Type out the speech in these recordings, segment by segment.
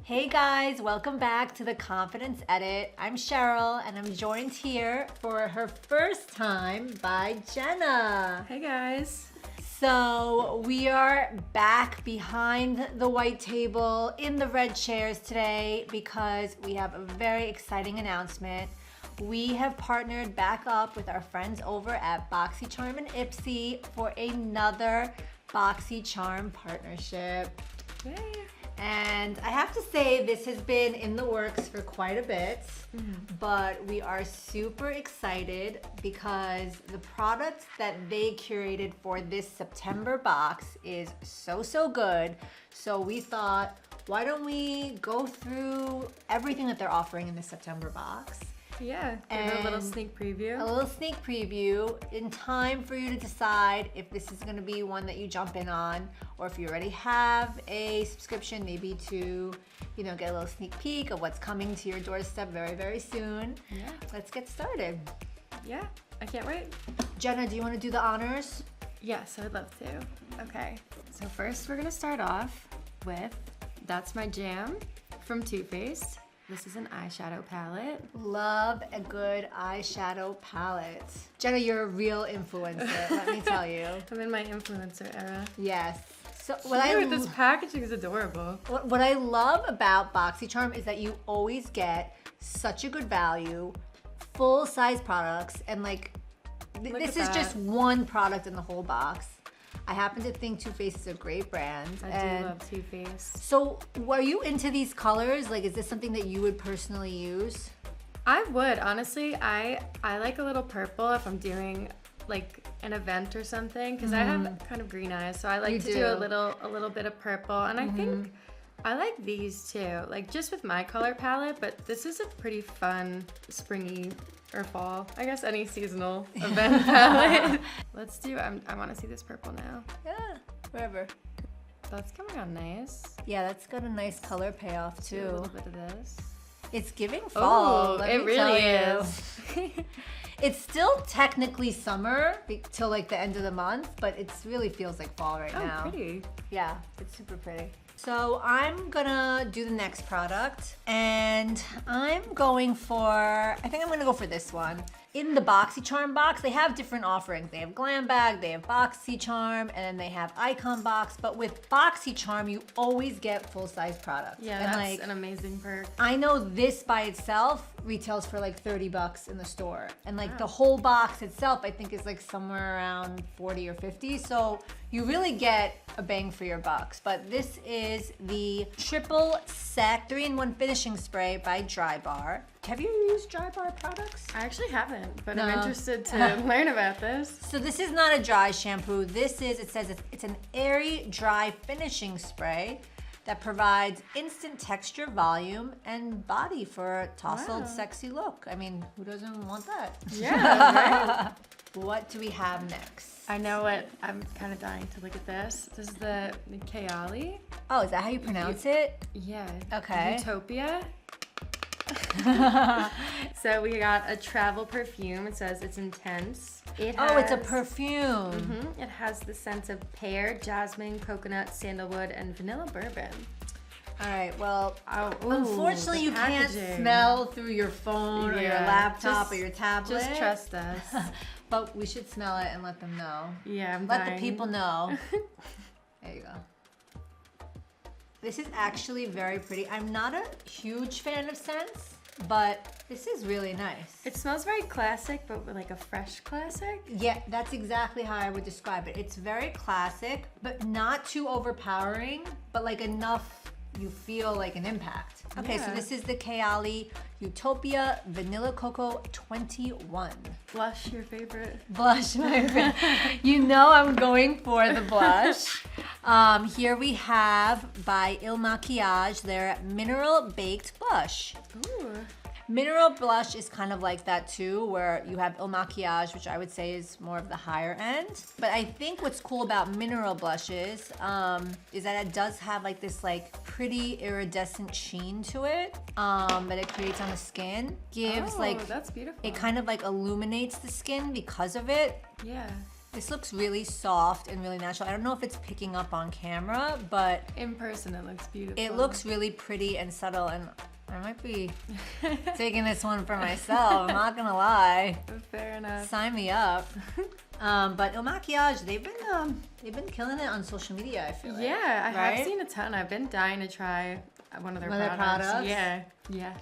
Hey guys, welcome back to the Confidence Edit. I'm Cheryl and I'm joined here for her first time by Jenna. Hey guys. So we are back behind the white table in the red chairs today because we have a very exciting announcement. We have partnered back up with our friends over at Boxycharm and Ipsy for another Boxycharm partnership. Yay. And I have to say this has been in the works for quite a bit, but we are super excited because the product that they curated for this September box is so good. So we thought, why don't we go through everything that they're offering in the September box? Yeah, give a little sneak preview. A little sneak preview in time for you to decide if this is gonna be one that you jump in on, or if you already have a subscription, maybe to, get a little sneak peek of what's coming to your doorstep very soon. Yeah. Let's get started. Yeah, I can't wait. Jenna, do you wanna do the honors? Yes, I'd love to. Okay, so first we're gonna start off with That's My Jam from Too Faced. This is an eyeshadow palette. Love a good eyeshadow palette. Jenna, you're a real influencer, let me tell you. I'm in my influencer era. Yes. So This packaging is adorable. What I love about Boxycharm is that you always get such a good value, full-size products, and this is just one product in the whole box. I happen to think Too Faced is a great brand. I do love Too Faced. So, were you into these colors? Like, is this something that you would personally use? I would, honestly. I like a little purple if I'm doing like an event or something, because I have kind of green eyes, so I like to do a little bit of purple, and I think I like these too, like just with my color palette, but this is a pretty fun springy or fall, I guess any seasonal event palette. Let's do, I want to see this purple now. Yeah, wherever. That's coming out nice. Yeah, that's got a nice color payoff too. Do a little bit of this. It's giving fall. Oh, it really is. It's still technically summer till like the end of the month, but it really feels like fall right now. Oh, pretty. Yeah, it's super pretty. So I'm gonna do the next product, and I think I'm gonna go for this one. In the Boxycharm box, they have different offerings. They have Glam Bag, they have Boxycharm, and then they have Icon Box. But with Boxycharm, you always get full-size products. Yeah, and that's an amazing perk. I know this by itself retails for like $30 in the store. And like the whole box itself, I think is like somewhere around 40 or 50. So you really get a bang for your bucks. But this is the Triple Sec 3-in-1 Finishing Spray by Drybar. Have you used Drybar products? I actually haven't, but No. I'm interested to learn about this. So this is not a dry shampoo. It says it's an airy, dry finishing spray that provides instant texture, volume, and body for a tousled, sexy look. I mean, who doesn't want that? Yeah, right? What do we have next? I know what, I'm kind of dying to look at this. This is the Kayali. Oh, is that how you pronounce it? Yeah. Okay. Utopia. So we got a travel perfume. It says it's intense. It's a perfume. It has the scents of pear, jasmine, coconut, sandalwood, and vanilla bourbon. All right, well, Ooh, unfortunately the you can't packaging. smell through your phone or your laptop just- or your tablet. Just trust us. But we should smell it and let them know. Yeah, I'm Let dying. the people know. There you go. This is actually very pretty. I'm not a huge fan of scents, but this is really nice. It smells very classic, but with like a fresh classic. Yeah, that's exactly how I would describe it. It's very classic, but not too overpowering, but like enough you feel like an impact. Okay, so Yeah. this is the Kayali Utopia Vanilla Cocoa 21. Blush, your favorite. Blush, my friend. You know I'm going for the blush. Here we have by Il Makiage their Mineral Baked Blush. Ooh. Mineral blush is kind of like that too, where you have Il Makiage, which I would say is more of the higher end. But I think what's cool about mineral blushes is that it does have like this like pretty iridescent sheen to it that it creates on the skin. Gives Oh, like, that's beautiful. it kind of like illuminates the skin because of it. Yeah. This looks really soft and really natural. I don't know if it's picking up on camera, but in person it looks beautiful. it looks really pretty and subtle, and I might be taking this one for myself. I'm not gonna lie. Fair enough. Sign me up. But Il Maquillage, they've been killing it on social media, I feel like. Yeah, I have seen a ton. I've been dying to try one of their products. Yeah.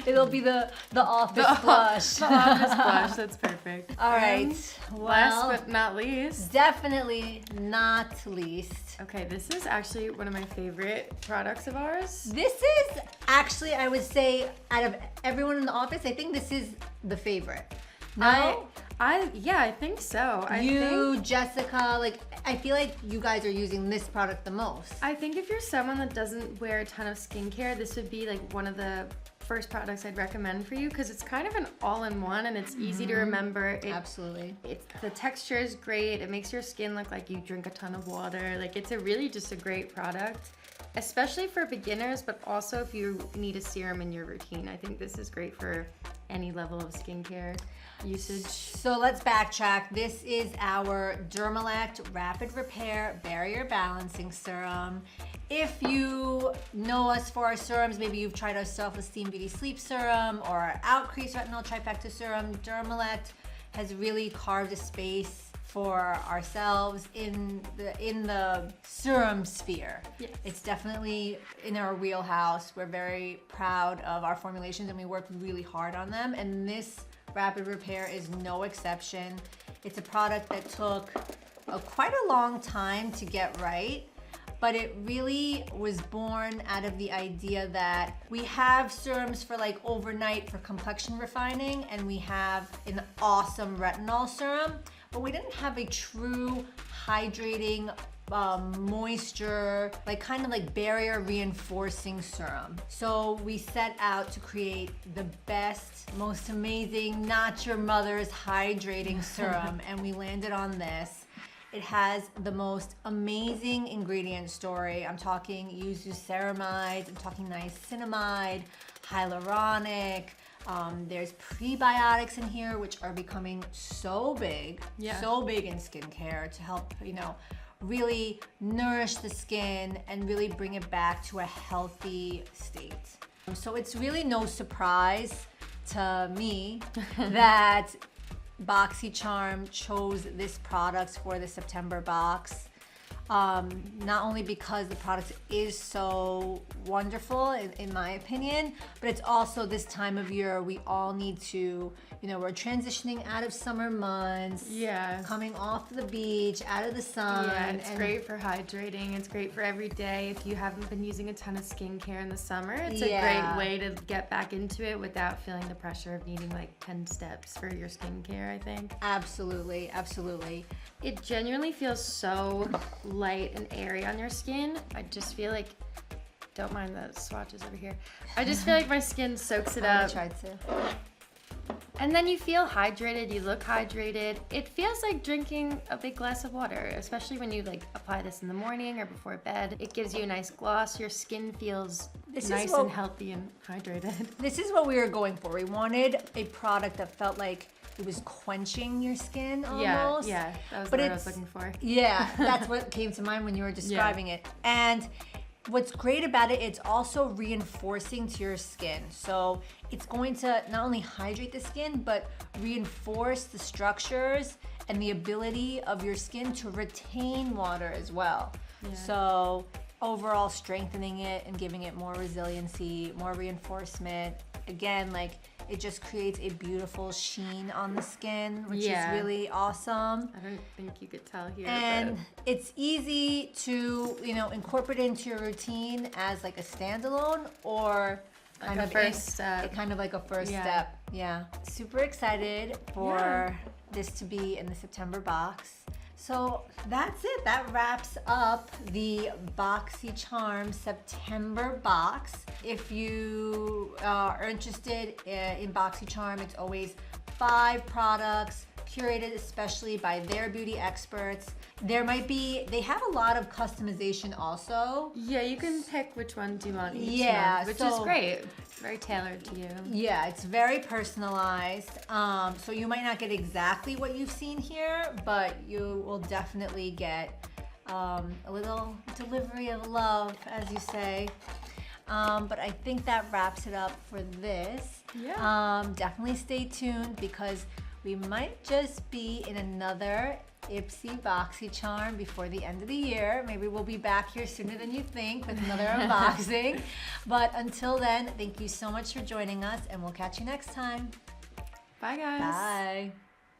It'll be the office blush. The office blush, that's perfect. All right. Well, last but not least. Definitely not least. Okay, this is actually one of my favorite products of ours. This is actually, I would say, out of everyone in the office, I think this is the favorite. No? I think so. Jessica, like, I feel like you guys are using this product the most. I think if you're someone that doesn't wear a ton of skincare, this would be like one of the first products I'd recommend for you because it's kind of an all-in-one and it's easy to remember. Absolutely. The texture is great. It makes your skin look like you drink a ton of water. Like, it's really just a great product, especially for beginners, but also if you need a serum in your routine. I think this is great for any level of skincare usage. So let's backtrack. This is our Dermalect Rapid Repair Barrier Balancing Serum. If you know us for our serums, maybe you've tried our Self-Esteem Beauty Sleep Serum or our Outcrease Retinol Trifecta Serum, Dermalect has really carved a space for ourselves in the serum sphere. Yes. It's definitely in our wheelhouse. We're very proud of our formulations and we work really hard on them, and this Rapid Repair is no exception. It's a product that took quite a long time to get right, but it really was born out of the idea that we have serums for like overnight for complexion refining, and we have an awesome retinol serum, but we didn't have a true hydrating moisture, like kind of like barrier reinforcing serum. So we set out to create the best, most amazing, not your mother's hydrating serum, and we landed on this. It has the most amazing ingredient story. I'm talking yuzu ceramides, I'm talking niacinamide, hyaluronic. There's prebiotics in here, which are becoming so big in skincare to help, really nourish the skin and really bring it back to a healthy state. So it's really no surprise to me that Boxycharm chose this product for the September box. Not only because the product is so wonderful in my opinion, but it's also this time of year we all need to, we're transitioning out of summer months, coming off the beach, out of the sun. Yeah, it's great for hydrating. It's great for every day. If you haven't been using a ton of skincare in the summer, it's a great way to get back into it without feeling the pressure of needing like 10 steps for your skincare, I think. Absolutely, absolutely. It genuinely feels so light and airy on your skin. I just feel like, don't mind the swatches over here. I just feel like my skin soaks it up. I tried to. And then you feel hydrated, you look hydrated. It feels like drinking a big glass of water, especially when you like apply this in the morning or before bed. It gives you a nice gloss. Your skin feels nice and healthy and hydrated. This is what we were going for. We wanted a product that felt like it was quenching your skin almost. Yeah, that was what I was looking for. Yeah, that's what came to mind when you were describing it. And what's great about it, it's also reinforcing to your skin. So it's going to not only hydrate the skin, but reinforce the structures and the ability of your skin to retain water as well. Yeah. So overall strengthening it and giving it more resiliency, more reinforcement. Again, like, it just creates a beautiful sheen on the skin, which is really awesome. I don't think you could tell here. And it's easy to, incorporate into your routine as like a standalone or kind of like a first step. Yeah. Super excited for this to be in the September box. So that's it. That wraps up the Boxycharm September box. If you are interested in Boxycharm, it's always 5 products curated especially by their beauty experts. They have a lot of customization also. Yeah, you can pick which ones you want each Yeah, month, which is great. Very tailored to you. Yeah, it's very personalized. So you might not get exactly what you've seen here, but you will definitely get a little delivery of love, as you say. But I think that wraps it up for this. Yeah. Definitely stay tuned because we might just be in another Ipsy Boxycharm before the end of the year. Maybe we'll be back here sooner than you think with another unboxing. But until then, thank you so much for joining us, and we'll catch you next time. Bye, guys. Bye.